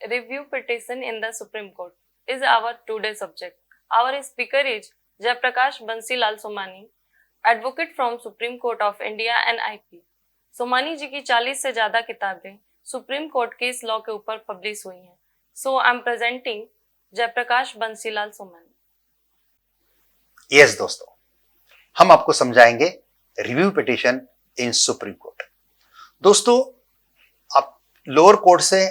Review petition in the Supreme Court is our today's subject. Our speaker is Jaiprakash Bansilal Somani, advocate from Supreme Court of India and IP. Somani जी की 40 से ज्यादा किताबें supreme court के इस law के ऊपर publish हुई हैं. So I am presenting Jayprakash Bansilal Somani. Yes दोस्तों, हम आपको समझाएंगे review petition in Supreme Court. दोस्तों, आप लोअर कोर्ट से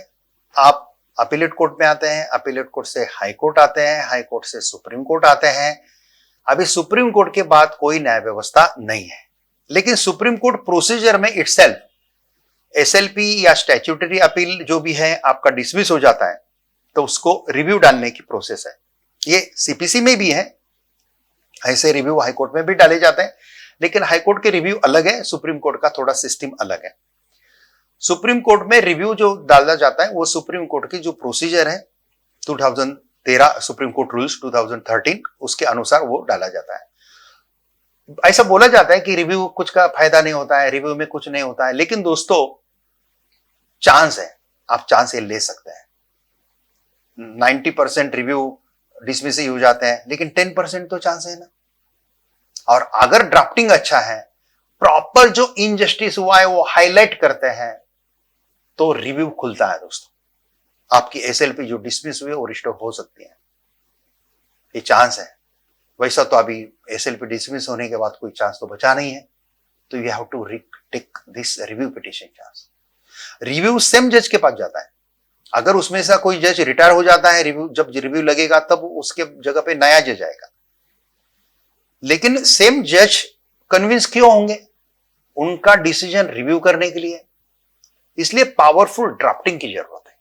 आप अपीलेट कोर्ट में आते हैं, अपीलेट कोर्ट से हाई कोर्ट आते हैं, हाई कोर्ट से सुप्रीम कोर्ट आते हैं. अभी सुप्रीम कोर्ट के बाद कोई न्याय व्यवस्था नहीं है, लेकिन सुप्रीम कोर्ट प्रोसीजर में इटसेल्फ एसएलपी या स्टैट्यूटरी अपील जो भी है आपका डिसमिस हो जाता है, तो उसको रिव्यू डालने की प्रोसेस है. ये सीपीसी में भी है, ऐसे रिव्यू हाई कोर्ट में भी डाले जाते हैं, लेकिन हाई कोर्ट के रिव्यू अलग है, सुप्रीम कोर्ट का थोड़ा सिस्टम अलग है. सुप्रीम कोर्ट में रिव्यू जो डाला जाता है वो सुप्रीम कोर्ट की जो प्रोसीजर है 2013 सुप्रीम कोर्ट रूल्स 2013 उसके अनुसार वो डाला जाता है. ऐसा बोला जाता है कि रिव्यू कुछ का फायदा नहीं होता है, रिव्यू में कुछ नहीं होता है, लेकिन दोस्तों चांस है, आप चांस ये ले सकते हैं. 90% रिव्यू डिसमिस ही हो जाते हैं, लेकिन 10% तो चांस है ना. और अगर ड्राफ्टिंग अच्छा है, प्रॉपर जो इनजस्टिस हुआ है वो हाईलाइट करते हैं, तो रिव्यू खुलता है दोस्तों. आपकी एसएलपी जो डिसमिस हुई वो रिस्टोर हो सकती है, ये चांस है. वैसा तो अभी एसएलपी डिसमिस होने के बाद कोई चांस तो बचा नहीं है, तो you have to take this review petition chance. Review same जज के पास जाता है. अगर उसमें से कोई जज रिटायर हो जाता है, रिव्यू जब रिव्यू लगेगा तब उसके जगह पे नया जज आएगा. लेकिन सेम जज कन्विंस क्यों होंगे? उनका डिसीजन रिव्यू करने के लिए, इसलिए पावरफुल ड्राफ्टिंग की जरूरत है.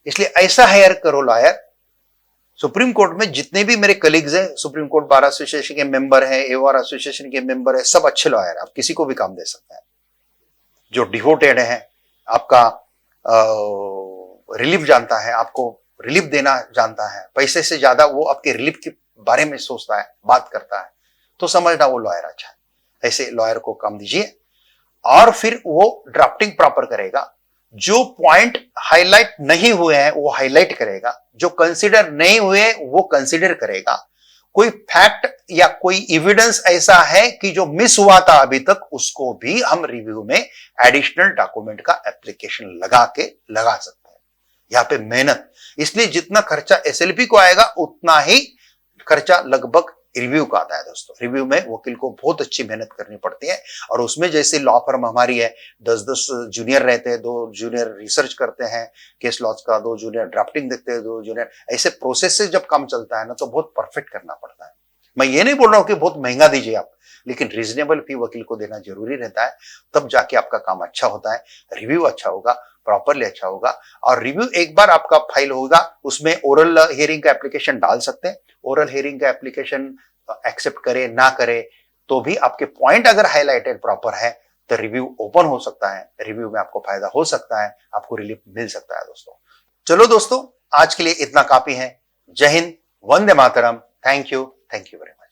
इसलिए ऐसा हायर करो लॉयर. सुप्रीम कोर्ट में जितने भी मेरे कलीग्स हैं, सुप्रीम कोर्ट बार एसोसिएशन के मेंबर हैं, एओआर एसोसिएशन के मेंबर हैं, सब अच्छे लॉयर. आप किसी को भी काम दे सकते हैं जो डिवोटेड है, आपका रिलीफ जानता है, आपको रिलीफ देना जानता है, पैसे से ज्यादा वो आपके रिलीफ के बारे में सोचता है, बात करता है, तो समझना वो लॉयर अच्छा है. ऐसे लॉयर को काम दीजिए और फिर वो ड्राफ्टिंग प्रॉपर करेगा. जो पॉइंट हाईलाइट नहीं हुए हैं वो हाईलाइट करेगा, जो कंसीडर नहीं हुए वो कंसीडर करेगा. कोई फैक्ट या कोई एविडेंस ऐसा है कि जो मिस हुआ था अभी तक, उसको भी हम रिव्यू में एडिशनल डॉक्यूमेंट का एप्लीकेशन लगा सकते हैं. यहां पे मेहनत, इसलिए जितना खर्चा एसएलपी को आएगा उतना ही खर्चा लगभग रिव्यू का आता है दोस्तों. रिव्यू में वकील को बहुत अच्छी मेहनत करनी पड़ती है, और उसमें जैसे लॉ फर्म हमारी है, 10-10 जूनियर रहते हैं, 2 जूनियर रिसर्च करते हैं केस लॉज का, 2 जूनियर ड्राफ्टिंग देखते हैं, 2 जूनियर, ऐसे प्रोसेस से जब काम चलता है ना, तो बहुत परफेक्ट करना पड़ता है. मैं ये नहीं बोल रहा हूं कि बहुत महंगा दीजिए आप, लेकिन रीजनेबल फी वकील को देना जरूरी रहता है, तब जाके आपका काम अच्छा होता है. रिव्यू अच्छा होगा, प्रॉपरली अच्छा होगा. और रिव्यू एक बार आपका फाइल होगा, उसमें ओरल हियरिंग का एप्लीकेशन डाल सकते हैं. ओरल हियरिंग का एप्लीकेशन एक्सेप्ट करे ना करे तो भी आपके पॉइंट अगर हाईलाइटेड प्रॉपर है तो रिव्यू ओपन हो सकता है. रिव्यू में आपको फायदा हो सकता है, आपको रिलीफ मिल सकता है दोस्तों. चलो दोस्तों, आज के लिए इतना काफी है. जय हिंद, वंदे मातरम. Thank you very much.